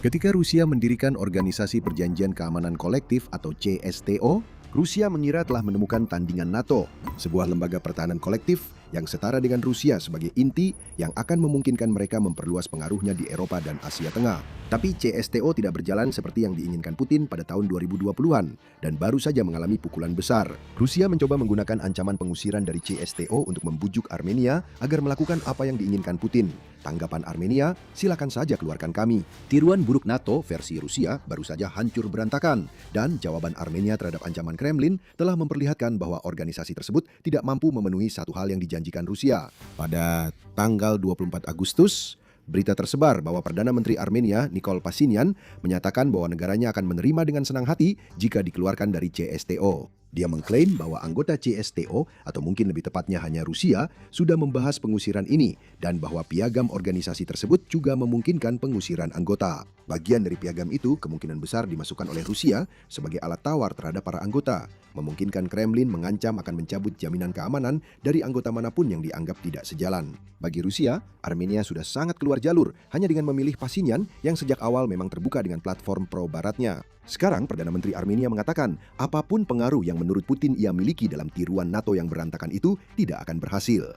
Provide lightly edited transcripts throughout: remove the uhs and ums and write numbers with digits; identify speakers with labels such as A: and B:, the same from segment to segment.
A: Ketika Rusia mendirikan Organisasi Perjanjian Keamanan Kolektif atau CSTO, Rusia mengira telah menemukan tandingan NATO, sebuah lembaga pertahanan kolektif yang setara dengan Rusia sebagai inti yang akan memungkinkan mereka memperluas pengaruhnya di Eropa dan Asia Tengah. Tapi CSTO tidak berjalan seperti yang diinginkan Putin pada tahun 2020-an dan baru saja mengalami pukulan besar. Rusia mencoba menggunakan ancaman pengusiran dari CSTO untuk membujuk Armenia agar melakukan apa yang diinginkan Putin. Tanggapan Armenia, silakan saja keluarkan kami. Tiruan buruk NATO versi Rusia baru saja hancur berantakan dan jawaban Armenia terhadap ancaman Kremlin telah memperlihatkan bahwa organisasi tersebut tidak mampu memenuhi satu hal yang dijanjikan Rusia. Pada tanggal 24 Agustus, berita tersebar bahwa Perdana Menteri Armenia, Nikol Pashinyan, menyatakan bahwa negaranya akan menerima dengan senang hati jika dikeluarkan dari CSTO. Dia mengklaim bahwa anggota CSTO, atau mungkin lebih tepatnya hanya Rusia, sudah membahas pengusiran ini dan bahwa piagam organisasi tersebut juga memungkinkan pengusiran anggota. Bagian dari piagam itu kemungkinan besar dimasukkan oleh Rusia sebagai alat tawar terhadap para anggota, memungkinkan Kremlin mengancam akan mencabut jaminan keamanan dari anggota manapun yang dianggap tidak sejalan. Bagi Rusia, Armenia sudah sangat keluar jalur hanya dengan memilih Pashinyan yang sejak awal memang terbuka dengan platform pro-baratnya. Sekarang Perdana Menteri Armenia mengatakan apapun pengaruh yang menurut Putin ia miliki dalam tiruan NATO yang berantakan itu tidak akan berhasil.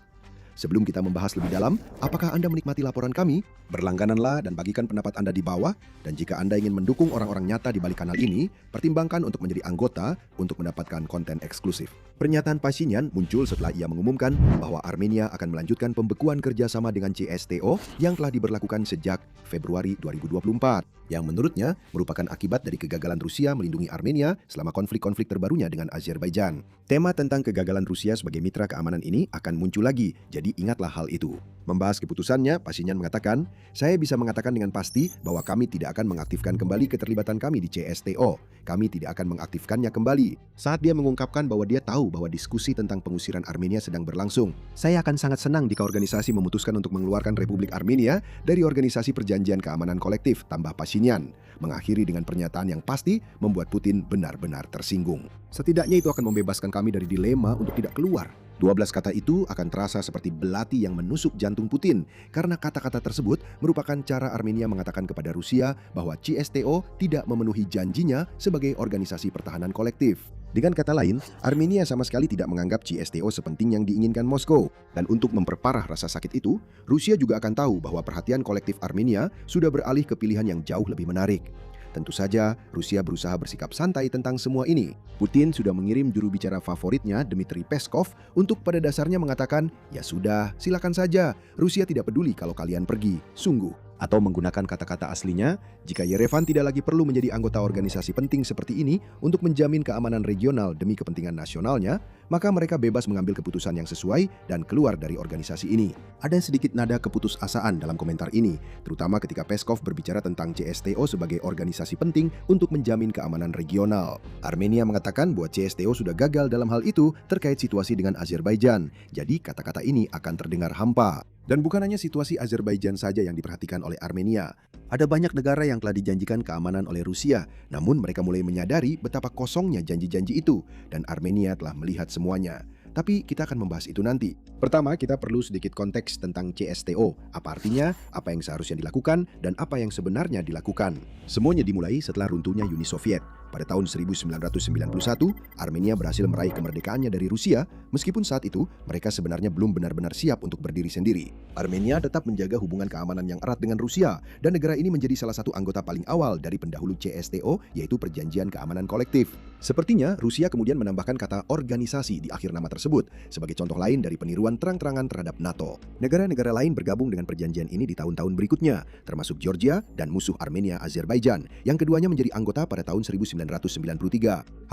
A: Sebelum kita membahas lebih dalam, apakah Anda menikmati laporan kami? Berlanggananlah dan bagikan pendapat Anda di bawah. Dan jika Anda ingin mendukung orang-orang nyata di balik kanal ini, pertimbangkan untuk menjadi anggota untuk mendapatkan konten eksklusif. Pernyataan Pashinyan muncul setelah ia mengumumkan bahwa Armenia akan melanjutkan pembekuan kerjasama dengan CSTO yang telah diberlakukan sejak Februari 2024. Yang menurutnya merupakan akibat dari kegagalan Rusia melindungi Armenia selama konflik-konflik terbarunya dengan Azerbaijan. Tema tentang kegagalan Rusia sebagai mitra keamanan ini akan muncul lagi, jadi ingatlah hal itu. Membahas keputusannya, Pashinyan mengatakan, "Saya bisa mengatakan dengan pasti bahwa kami tidak akan mengaktifkan kembali keterlibatan kami di CSTO. Kami tidak akan mengaktifkannya kembali." Saat dia mengungkapkan bahwa dia tahu bahwa diskusi tentang pengusiran Armenia sedang berlangsung. "Saya akan sangat senang jika organisasi memutuskan untuk mengeluarkan Republik Armenia dari Organisasi Perjanjian Keamanan Kolektif," tambah Pashinyan. Mengakhiri dengan pernyataan yang pasti membuat Putin benar-benar tersinggung. "Setidaknya itu akan membebaskan kami dari dilema untuk tidak keluar." 12 kata itu akan terasa seperti belati yang menusuk jantung Putin karena kata-kata tersebut merupakan cara Armenia mengatakan kepada Rusia bahwa CSTO tidak memenuhi janjinya sebagai organisasi pertahanan kolektif. Dengan kata lain, Armenia sama sekali tidak menganggap CSTO sepenting yang diinginkan Moskow. Dan untuk memperparah rasa sakit itu, Rusia juga akan tahu bahwa perhatian kolektif Armenia sudah beralih ke pilihan yang jauh lebih menarik. Tentu saja, Rusia berusaha bersikap santai tentang semua ini. Putin sudah mengirim juru bicara favoritnya, Dmitry Peskov, untuk pada dasarnya mengatakan, "Ya sudah, silakan saja. Rusia tidak peduli kalau kalian pergi. Sungguh." Atau menggunakan kata-kata aslinya, jika Yerevan tidak lagi perlu menjadi anggota organisasi penting seperti ini untuk menjamin keamanan regional demi kepentingan nasionalnya, maka mereka bebas mengambil keputusan yang sesuai dan keluar dari organisasi ini. Ada sedikit nada keputusasaan dalam komentar ini, terutama ketika Peskov berbicara tentang CSTO sebagai organisasi penting untuk menjamin keamanan regional. Armenia mengatakan bahwa CSTO sudah gagal dalam hal itu terkait situasi dengan Azerbaijan, jadi kata-kata ini akan terdengar hampa. Dan bukan hanya situasi Azerbaijan saja yang diperhatikan oleh Armenia. Ada banyak negara yang telah dijanjikan keamanan oleh Rusia, namun mereka mulai menyadari betapa kosongnya janji-janji itu, dan Armenia telah melihat semuanya. Tapi kita akan membahas itu nanti. Pertama, kita perlu sedikit konteks tentang CSTO. Apa artinya, apa yang seharusnya dilakukan, dan apa yang sebenarnya dilakukan. Semuanya dimulai setelah runtuhnya Uni Soviet. Pada tahun 1991, Armenia berhasil meraih kemerdekaannya dari Rusia, meskipun saat itu mereka sebenarnya belum benar-benar siap untuk berdiri sendiri. Armenia tetap menjaga hubungan keamanan yang erat dengan Rusia, dan negara ini menjadi salah satu anggota paling awal dari pendahulu CSTO, yaitu Perjanjian Keamanan Kolektif. Sepertinya, Rusia kemudian menambahkan kata organisasi di akhir nama tersebut, sebagai contoh lain dari peniruan terang-terangan terhadap NATO. Negara-negara lain bergabung dengan perjanjian ini di tahun-tahun berikutnya, termasuk Georgia dan musuh Armenia Azerbaijan, yang keduanya menjadi anggota pada tahun 1993.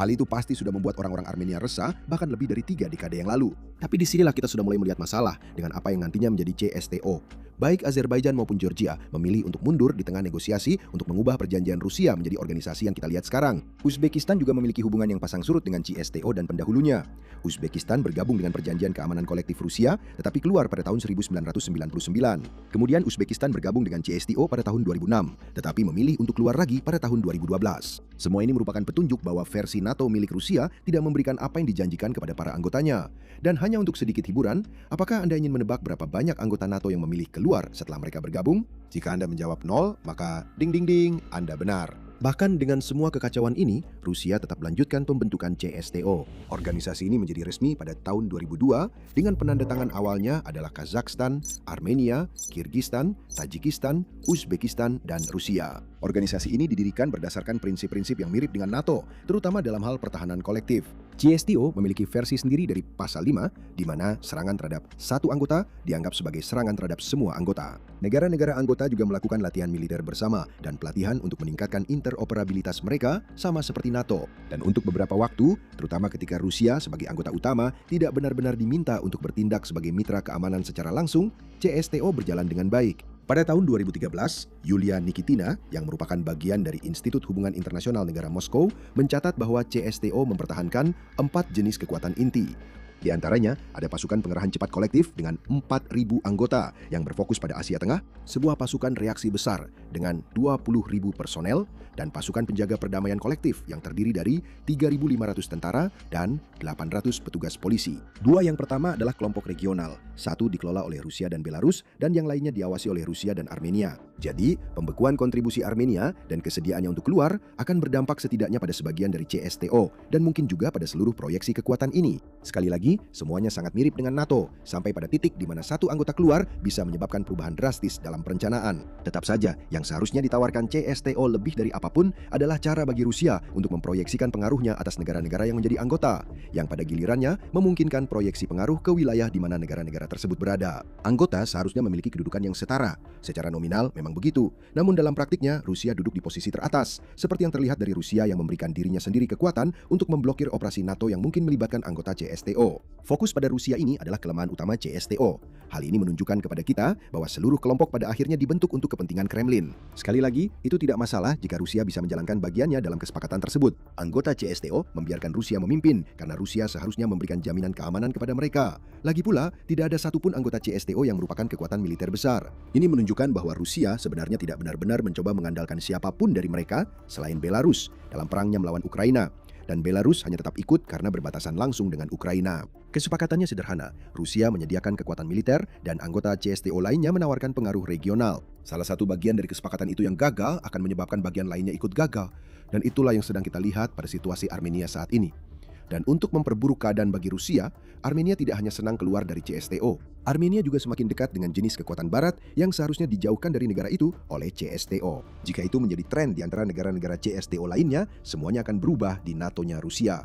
A: Hal itu pasti sudah membuat orang-orang Armenia resah bahkan lebih dari 3 dekade yang lalu. Tapi disinilah kita sudah mulai melihat masalah dengan apa yang nantinya menjadi CSTO. Baik Azerbaijan maupun Georgia memilih untuk mundur di tengah negosiasi untuk mengubah perjanjian Rusia menjadi organisasi yang kita lihat sekarang. Uzbekistan juga memiliki hubungan yang pasang surut dengan CSTO dan pendahulunya. Uzbekistan bergabung dengan Perjanjian Keamanan Kolektif Rusia, tetapi keluar pada tahun 1999. Kemudian Uzbekistan bergabung dengan CSTO pada tahun 2006, tetapi memilih untuk keluar lagi pada tahun 2012. Semua ini merupakan petunjuk bahwa versi NATO milik Rusia tidak memberikan apa yang dijanjikan kepada para anggotanya. Dan hanya untuk sedikit hiburan, apakah Anda ingin menebak berapa banyak anggota NATO yang memilih keluar setelah mereka bergabung? Jika Anda menjawab 0, maka ding ding ding, Anda benar. Bahkan dengan semua kekacauan ini, Rusia tetap melanjutkan pembentukan CSTO. Organisasi ini menjadi resmi pada tahun 2002 dengan penandatangan awalnya adalah Kazakhstan, Armenia, Kirgistan, Tajikistan, Uzbekistan, dan Rusia. Organisasi ini didirikan berdasarkan prinsip-prinsip yang mirip dengan NATO, terutama dalam hal pertahanan kolektif. CSTO memiliki versi sendiri dari pasal 5, di mana serangan terhadap satu anggota dianggap sebagai serangan terhadap semua anggota. Negara-negara anggota juga melakukan latihan militer bersama dan pelatihan untuk meningkatkan interoperabilitas mereka sama seperti NATO. Dan untuk beberapa waktu, terutama ketika Rusia sebagai anggota utama tidak benar-benar diminta untuk bertindak sebagai mitra keamanan secara langsung, CSTO berjalan dengan baik. Pada tahun 2013, Yulia Nikitina, yang merupakan bagian dari Institut Hubungan Internasional Negara Moskow, mencatat bahwa CSTO mempertahankan 4 jenis kekuatan inti. Di antaranya, ada pasukan pengerahan cepat kolektif dengan 4.000 anggota yang berfokus pada Asia Tengah, sebuah pasukan reaksi besar dengan 20.000 personel, dan pasukan penjaga perdamaian kolektif yang terdiri dari 3.500 tentara dan 800 petugas polisi. Dua yang pertama adalah kelompok regional, satu dikelola oleh Rusia dan Belarus, dan yang lainnya diawasi oleh Rusia dan Armenia. Jadi, pembekuan kontribusi Armenia dan kesediaannya untuk keluar akan berdampak setidaknya pada sebagian dari CSTO, dan mungkin juga pada seluruh proyeksi kekuatan ini. Sekali lagi, semuanya sangat mirip dengan NATO, sampai pada titik di mana satu anggota keluar bisa menyebabkan perubahan drastis dalam perencanaan. Tetap saja, yang seharusnya ditawarkan CSTO lebih dari apapun adalah cara bagi Rusia untuk memproyeksikan pengaruhnya atas negara-negara yang menjadi anggota, yang pada gilirannya memungkinkan proyeksi pengaruh ke wilayah di mana negara-negara tersebut berada. Anggota seharusnya memiliki kedudukan yang setara. Secara nominal memang begitu, namun dalam praktiknya Rusia duduk di posisi teratas, seperti yang terlihat dari Rusia yang memberikan dirinya sendiri kekuatan untuk memblokir operasi NATO yang mungkin melibatkan anggota CSTO. Fokus pada Rusia ini adalah kelemahan utama CSTO. Hal ini menunjukkan kepada kita bahwa seluruh kelompok pada akhirnya dibentuk untuk kepentingan Kremlin. Sekali lagi, itu tidak masalah jika Rusia bisa menjalankan bagiannya dalam kesepakatan tersebut. Anggota CSTO membiarkan Rusia memimpin karena Rusia seharusnya memberikan jaminan keamanan kepada mereka. Lagi pula, tidak ada satupun anggota CSTO yang merupakan kekuatan militer besar. Ini menunjukkan bahwa Rusia sebenarnya tidak benar-benar mencoba mengandalkan siapapun dari mereka selain Belarus dalam perangnya melawan Ukraina. Dan Belarus hanya tetap ikut karena berbatasan langsung dengan Ukraina. Kesepakatannya sederhana, Rusia menyediakan kekuatan militer dan anggota CSTO lainnya menawarkan pengaruh regional. Salah satu bagian dari kesepakatan itu yang gagal akan menyebabkan bagian lainnya ikut gagal. Dan itulah yang sedang kita lihat pada situasi Armenia saat ini. Dan untuk memperburuk keadaan bagi Rusia, Armenia tidak hanya senang keluar dari CSTO. Armenia juga semakin dekat dengan jenis kekuatan barat yang seharusnya dijauhkan dari negara itu oleh CSTO. Jika itu menjadi tren di antara negara-negara CSTO lainnya, semuanya akan berubah di NATO-nya Rusia.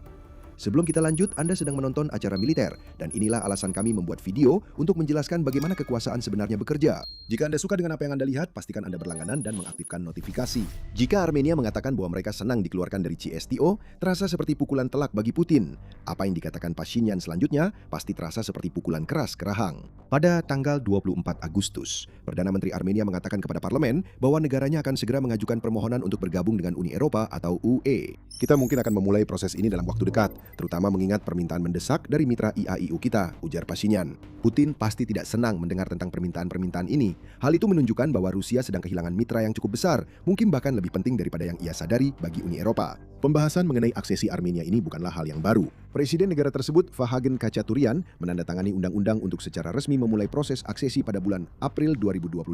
A: Sebelum kita lanjut, Anda sedang menonton acara militer, dan inilah alasan kami membuat video untuk menjelaskan bagaimana kekuasaan sebenarnya bekerja. Jika Anda suka dengan apa yang Anda lihat, pastikan Anda berlangganan dan mengaktifkan notifikasi. Jika Armenia mengatakan bahwa mereka senang dikeluarkan dari CSTO, terasa seperti pukulan telak bagi Putin. Apa yang dikatakan Pashinyan selanjutnya, pasti terasa seperti pukulan keras ke rahang. Pada tanggal 24 Agustus, Perdana Menteri Armenia mengatakan kepada parlemen bahwa negaranya akan segera mengajukan permohonan untuk bergabung dengan Uni Eropa atau UE. Kita mungkin akan memulai proses ini dalam waktu dekat, terutama mengingat permintaan mendesak dari mitra IAIU kita, ujar Pashinyan. Putin pasti tidak senang mendengar tentang permintaan-permintaan ini. Hal itu menunjukkan bahwa Rusia sedang kehilangan mitra yang cukup besar, mungkin bahkan lebih penting daripada yang ia sadari bagi Uni Eropa. Pembahasan mengenai aksesi Armenia ini bukanlah hal yang baru. Presiden negara tersebut, Vahagen Khachaturian, menandatangani undang-undang untuk secara resmi memulai proses aksesi pada bulan April 2025.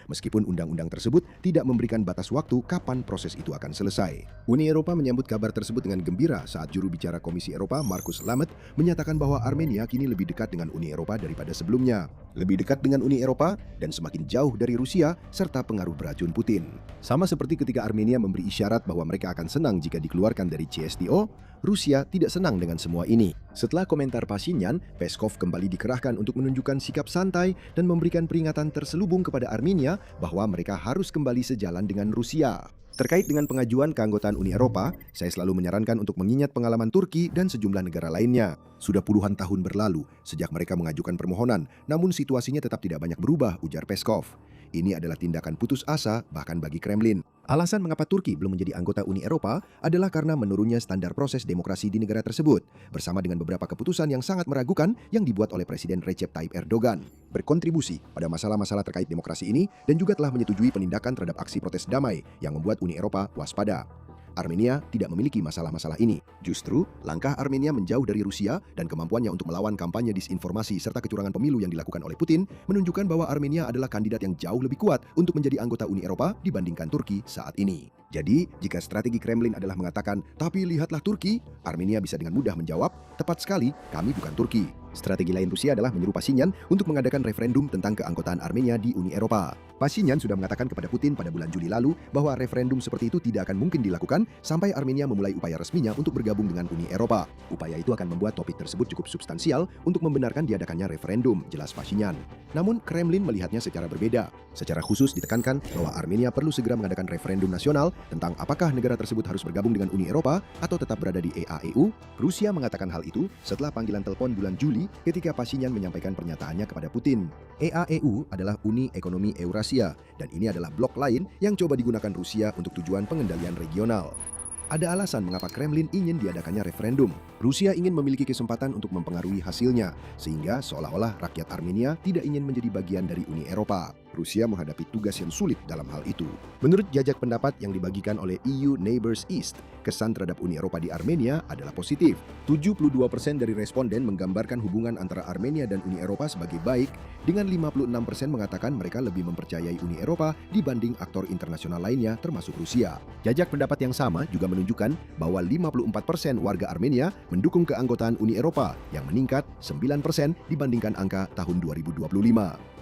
A: Meskipun undang-undang tersebut tidak memberikan batas waktu kapan proses itu akan selesai. Uni Eropa menyambut kabar tersebut dengan gembira saat juru bicara Komisi Eropa, Markus Lamet, menyatakan bahwa Armenia kini lebih dekat dengan Uni Eropa daripada sebelumnya. Lebih dekat dengan Uni Eropa dan semakin jauh dari Rusia serta pengaruh beracun Putin. Sama seperti ketika Armenia memberi isyarat bahwa mereka akan senang jika dikeluarkan dari CSTO, Rusia tidak senang dengan semua ini. Setelah komentar Pashinyan, Peskov kembali dikerahkan untuk menunjukkan sikap santai dan memberikan peringatan terselubung kepada Armenia bahwa mereka harus kembali sejalan dengan Rusia. Terkait dengan pengajuan keanggotaan Uni Eropa, saya selalu menyarankan untuk mengingat pengalaman Turki dan sejumlah negara lainnya. Sudah puluhan tahun berlalu sejak mereka mengajukan permohonan, namun situasinya tetap tidak banyak berubah, ujar Peskov. Ini adalah tindakan putus asa bahkan bagi Kremlin. Alasan mengapa Turki belum menjadi anggota Uni Eropa adalah karena menurunnya standar proses demokrasi di negara tersebut, bersama dengan beberapa keputusan yang sangat meragukan yang dibuat oleh Presiden Recep Tayyip Erdogan. Berkontribusi pada masalah-masalah terkait demokrasi ini dan juga telah menyetujui penindakan terhadap aksi protes damai yang membuat Uni Eropa waspada. Armenia tidak memiliki masalah-masalah ini. Justru, langkah Armenia menjauh dari Rusia dan kemampuannya untuk melawan kampanye disinformasi serta kecurangan pemilu yang dilakukan oleh Putin menunjukkan bahwa Armenia adalah kandidat yang jauh lebih kuat untuk menjadi anggota Uni Eropa dibandingkan Turki saat ini. Jadi, jika strategi Kremlin adalah mengatakan, "Tapi lihatlah Turki," Armenia bisa dengan mudah menjawab, "Tepat sekali, kami bukan Turki." Strategi lain Rusia adalah menyeru Pashinyan untuk mengadakan referendum tentang keanggotaan Armenia di Uni Eropa. Pashinyan sudah mengatakan kepada Putin pada bulan Juli lalu bahwa referendum seperti itu tidak akan mungkin dilakukan sampai Armenia memulai upaya resminya untuk bergabung dengan Uni Eropa. Upaya itu akan membuat topik tersebut cukup substansial untuk membenarkan diadakannya referendum, jelas Pashinyan. Namun Kremlin melihatnya secara berbeda. Secara khusus ditekankan bahwa Armenia perlu segera mengadakan referendum nasional tentang apakah negara tersebut harus bergabung dengan Uni Eropa atau tetap berada di EAEU. Rusia mengatakan hal itu setelah panggilan telepon bulan Juli ketika Pashinyan menyampaikan pernyataannya kepada Putin. EAEU adalah Uni Ekonomi Eurasia, dan ini adalah blok lain yang coba digunakan Rusia untuk tujuan pengendalian regional. Ada alasan mengapa Kremlin ingin diadakannya referendum. Rusia ingin memiliki kesempatan untuk mempengaruhi hasilnya, sehingga seolah-olah rakyat Armenia tidak ingin menjadi bagian dari Uni Eropa. Rusia menghadapi tugas yang sulit dalam hal itu. Menurut jajak pendapat yang dibagikan oleh EU Neighbors East, kesan terhadap Uni Eropa di Armenia adalah positif. 72% dari responden menggambarkan hubungan antara Armenia dan Uni Eropa sebagai baik, dengan 56% mengatakan mereka lebih mempercayai Uni Eropa dibanding aktor internasional lainnya termasuk Rusia. Jajak pendapat yang sama juga menunjukkan bahwa 54% warga Armenia mendukung keanggotaan Uni Eropa yang meningkat 9% dibandingkan angka tahun 2025.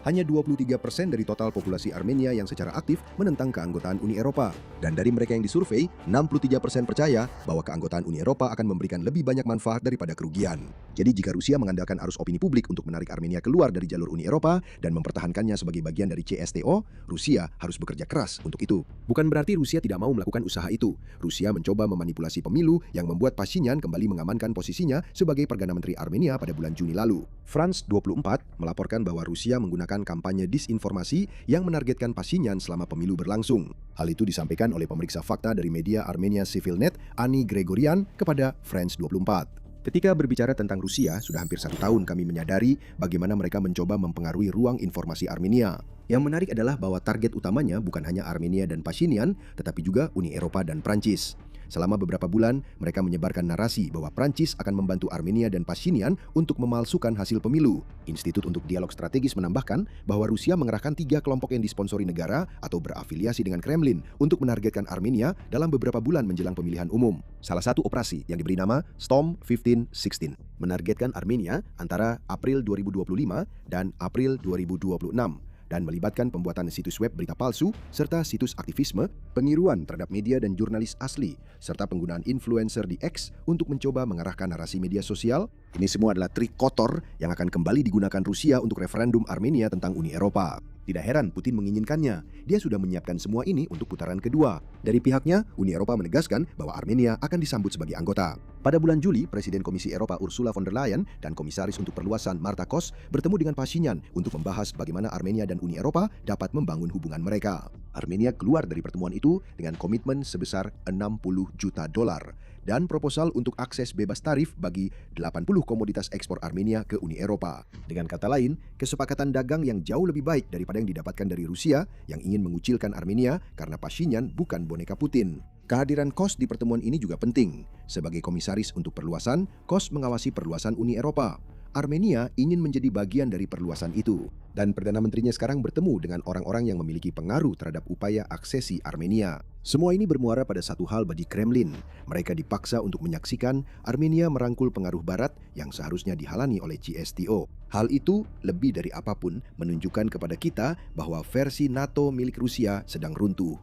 A: Hanya 23% dari total populasi Armenia yang secara aktif menentang keanggotaan Uni Eropa. Dan dari mereka yang disurvei, 63% percaya bahwa keanggotaan Uni Eropa akan memberikan lebih banyak manfaat daripada kerugian. Jadi jika Rusia mengandalkan arus opini publik untuk menarik Armenia keluar dari jalur Uni Eropa dan mempertahankannya sebagai bagian dari CSTO, Rusia harus bekerja keras untuk itu. Bukan berarti Rusia tidak mau melakukan usaha itu. Rusia mencoba memanipulasi pemilu yang membuat Pashinyan kembali mengamankan posisinya sebagai Perdana Menteri Armenia pada bulan Juni lalu. France 24 melaporkan bahwa Rusia menggunakan kampanye disinformasi yang menargetkan Pashinyan selama pemilu berlangsung. Hal itu disampaikan oleh pemeriksa fakta dari media Armenia Civilnet, Ani Gregorian, kepada France 24. Ketika berbicara tentang Rusia, sudah hampir 1 tahun kami menyadari bagaimana mereka mencoba mempengaruhi ruang informasi Armenia. Yang menarik adalah bahwa target utamanya bukan hanya Armenia dan Pashinyan, tetapi juga Uni Eropa dan Prancis. Selama beberapa bulan, mereka menyebarkan narasi bahwa Prancis akan membantu Armenia dan Pashinyan untuk memalsukan hasil pemilu. Institut untuk Dialog Strategis menambahkan bahwa Rusia mengerahkan 3 kelompok yang disponsori negara atau berafiliasi dengan Kremlin untuk menargetkan Armenia dalam beberapa bulan menjelang pemilihan umum. Salah satu operasi yang diberi nama Storm 1516 menargetkan Armenia antara April 2025 dan April 2026. Dan melibatkan pembuatan situs web berita palsu, serta situs aktivisme, peniruan terhadap media dan jurnalis asli, serta penggunaan influencer di X untuk mencoba mengarahkan narasi media sosial. Ini semua adalah trik kotor yang akan kembali digunakan Rusia untuk referendum Armenia tentang Uni Eropa. Tidak heran Putin menginginkannya. Dia sudah menyiapkan semua ini untuk putaran kedua. Dari pihaknya, Uni Eropa menegaskan bahwa Armenia akan disambut sebagai anggota. Pada bulan Juli, Presiden Komisi Eropa Ursula von der Leyen dan Komisaris untuk Perluasan Marta Kos bertemu dengan Pashinyan untuk membahas bagaimana Armenia dan Uni Eropa dapat membangun hubungan mereka. Armenia keluar dari pertemuan itu dengan komitmen sebesar $60 juta dan proposal untuk akses bebas tarif bagi 80 komoditas ekspor Armenia ke Uni Eropa. Dengan kata lain, kesepakatan dagang yang jauh lebih baik daripada yang didapatkan dari Rusia yang ingin mengucilkan Armenia karena Pashinyan bukan boneka Putin. Kehadiran Kos di pertemuan ini juga penting. Sebagai komisaris untuk perluasan, Kos mengawasi perluasan Uni Eropa. Armenia ingin menjadi bagian dari perluasan itu. Dan Perdana Menterinya sekarang bertemu dengan orang-orang yang memiliki pengaruh terhadap upaya aksesi Armenia. Semua ini bermuara pada satu hal bagi Kremlin. Mereka dipaksa untuk menyaksikan Armenia merangkul pengaruh Barat yang seharusnya dihalangi oleh CSTO. Hal itu, lebih dari apapun, menunjukkan kepada kita bahwa versi NATO milik Rusia sedang runtuh.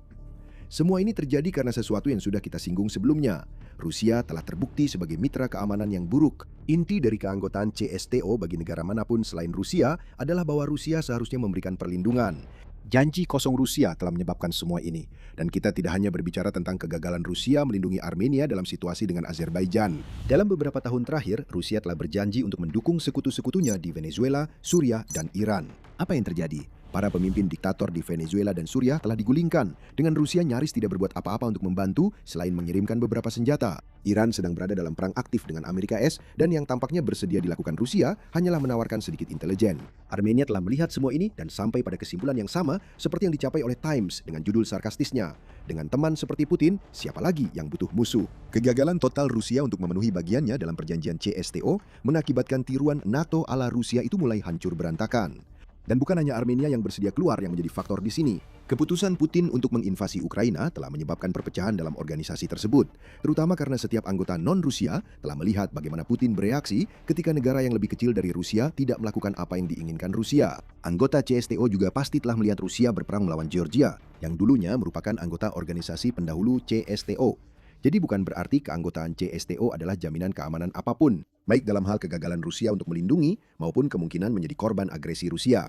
A: Semua ini terjadi karena sesuatu yang sudah kita singgung sebelumnya. Rusia telah terbukti sebagai mitra keamanan yang buruk. Inti dari keanggotaan CSTO bagi negara manapun selain Rusia adalah bahwa Rusia seharusnya memberikan perlindungan. Janji kosong Rusia telah menyebabkan semua ini. Dan kita tidak hanya berbicara tentang kegagalan Rusia melindungi Armenia dalam situasi dengan Azerbaijan. Dalam beberapa tahun terakhir, Rusia telah berjanji untuk mendukung sekutu-sekutunya di Venezuela, Suriah, dan Iran. Apa yang terjadi? Para pemimpin diktator di Venezuela dan Suriah telah digulingkan, dengan Rusia nyaris tidak berbuat apa-apa untuk membantu selain mengirimkan beberapa senjata. Iran sedang berada dalam perang aktif dengan Amerika dan yang tampaknya bersedia dilakukan Rusia hanyalah menawarkan sedikit intelijen. Armenia telah melihat semua ini dan sampai pada kesimpulan yang sama seperti yang dicapai oleh Times dengan judul sarkastisnya, "Dengan teman seperti Putin, siapa lagi yang butuh musuh?" Kegagalan total Rusia untuk memenuhi bagiannya dalam perjanjian CSTO mengakibatkan tiruan NATO ala Rusia itu mulai hancur berantakan. Dan bukan hanya Armenia yang bersedia keluar yang menjadi faktor di sini. Keputusan Putin untuk menginvasi Ukraina telah menyebabkan perpecahan dalam organisasi tersebut, terutama karena setiap anggota non-Rusia telah melihat bagaimana Putin bereaksi ketika negara yang lebih kecil dari Rusia tidak melakukan apa yang diinginkan Rusia. Anggota CSTO juga pasti telah melihat Rusia berperang melawan Georgia, yang dulunya merupakan anggota organisasi pendahulu CSTO. Jadi bukan berarti keanggotaan CSTO adalah jaminan keamanan apapun, baik dalam hal kegagalan Rusia untuk melindungi maupun kemungkinan menjadi korban agresi Rusia.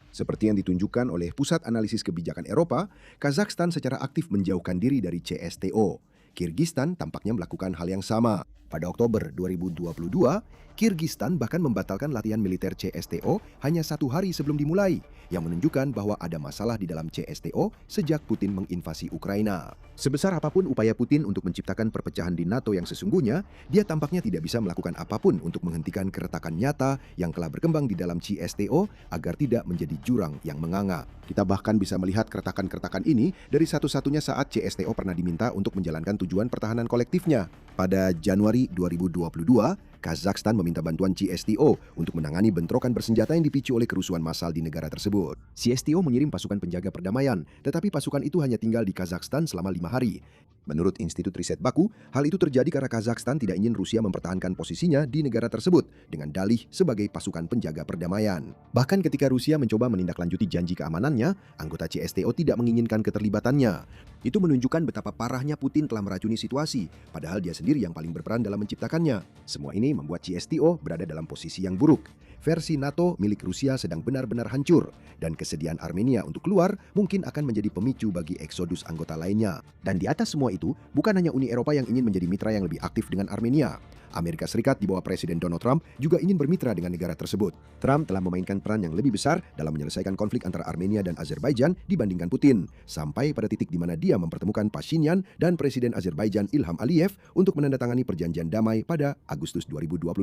A: Seperti yang ditunjukkan oleh Pusat Analisis Kebijakan Eropa, Kazakhstan secara aktif menjauhkan diri dari CSTO. Kirgistan tampaknya melakukan hal yang sama. Pada Oktober 2022, Kirgistan bahkan membatalkan latihan militer CSTO hanya 1 hari sebelum dimulai, yang menunjukkan bahwa ada masalah di dalam CSTO sejak Putin menginvasi Ukraina. Sebesar apapun upaya Putin untuk menciptakan perpecahan di NATO yang sesungguhnya, dia tampaknya tidak bisa melakukan apapun untuk menghentikan keretakan nyata yang telah berkembang di dalam CSTO agar tidak menjadi jurang yang menganga. Kita bahkan bisa melihat keretakan-keretakan ini dari satu-satunya saat CSTO pernah diminta untuk menjalankan tujuan pertahanan kolektifnya. Pada Januari 2022, Kazakhstan meminta bantuan CSTO untuk menangani bentrokan bersenjata yang dipicu oleh kerusuhan massal di negara tersebut. CSTO mengirim pasukan penjaga perdamaian, tetapi pasukan itu hanya tinggal di Kazakhstan selama 5 hari. Menurut Institut Riset Baku, hal itu terjadi karena Kazakhstan tidak ingin Rusia mempertahankan posisinya di negara tersebut dengan dalih sebagai pasukan penjaga perdamaian. Bahkan ketika Rusia mencoba menindaklanjuti janji keamanannya, anggota CSTO tidak menginginkan keterlibatannya. Itu menunjukkan betapa parahnya Putin telah meracuni situasi, padahal dia sendiri yang paling berperan dalam menciptakannya. Semua ini membuat CSTO berada dalam posisi yang buruk. Versi NATO milik Rusia sedang benar-benar hancur, dan kesediaan Armenia untuk keluar mungkin akan menjadi pemicu bagi eksodus anggota lainnya. Dan di atas semua itu, bukan hanya Uni Eropa yang ingin menjadi mitra yang lebih aktif dengan Armenia. Amerika Serikat di bawah Presiden Donald Trump juga ingin bermitra dengan negara tersebut. Trump telah memainkan peran yang lebih besar dalam menyelesaikan konflik antara Armenia dan Azerbaijan dibandingkan Putin, sampai pada titik di mana dia mempertemukan Pashinyan dan Presiden Azerbaijan Ilham Aliyev untuk menandatangani perjanjian damai pada Agustus 2025.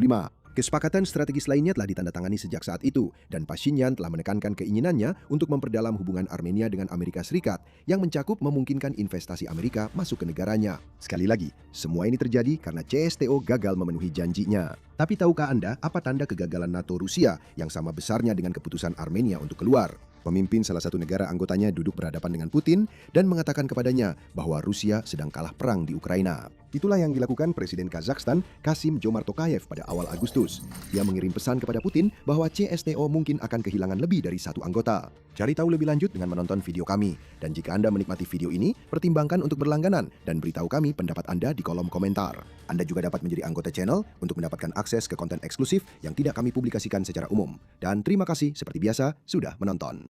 A: Kesepakatan strategis lainnya telah ditandatangani sejak saat itu, dan Pashinyan telah menekankan keinginannya untuk memperdalam hubungan Armenia dengan Amerika Serikat yang mencakup memungkinkan investasi Amerika masuk ke negaranya. Sekali lagi, semua ini terjadi karena CSTO gagal memenuhi janjinya. Tapi tahukah Anda apa tanda kegagalan NATO Rusia yang sama besarnya dengan keputusan Armenia untuk keluar? Pemimpin salah satu negara anggotanya duduk berhadapan dengan Putin dan mengatakan kepadanya bahwa Rusia sedang kalah perang di Ukraina. Itulah yang dilakukan Presiden Kazakhstan Kassym-Jomart Tokayev pada awal Agustus. Dia mengirim pesan kepada Putin bahwa CSTO mungkin akan kehilangan lebih dari 1 anggota. Cari tahu lebih lanjut dengan menonton video kami. Dan jika Anda menikmati video ini, pertimbangkan untuk berlangganan dan beritahu kami pendapat Anda di kolom komentar. Anda juga dapat menjadi anggota channel untuk mendapatkan akses ke konten eksklusif yang tidak kami publikasikan secara umum. Dan terima kasih seperti biasa sudah menonton.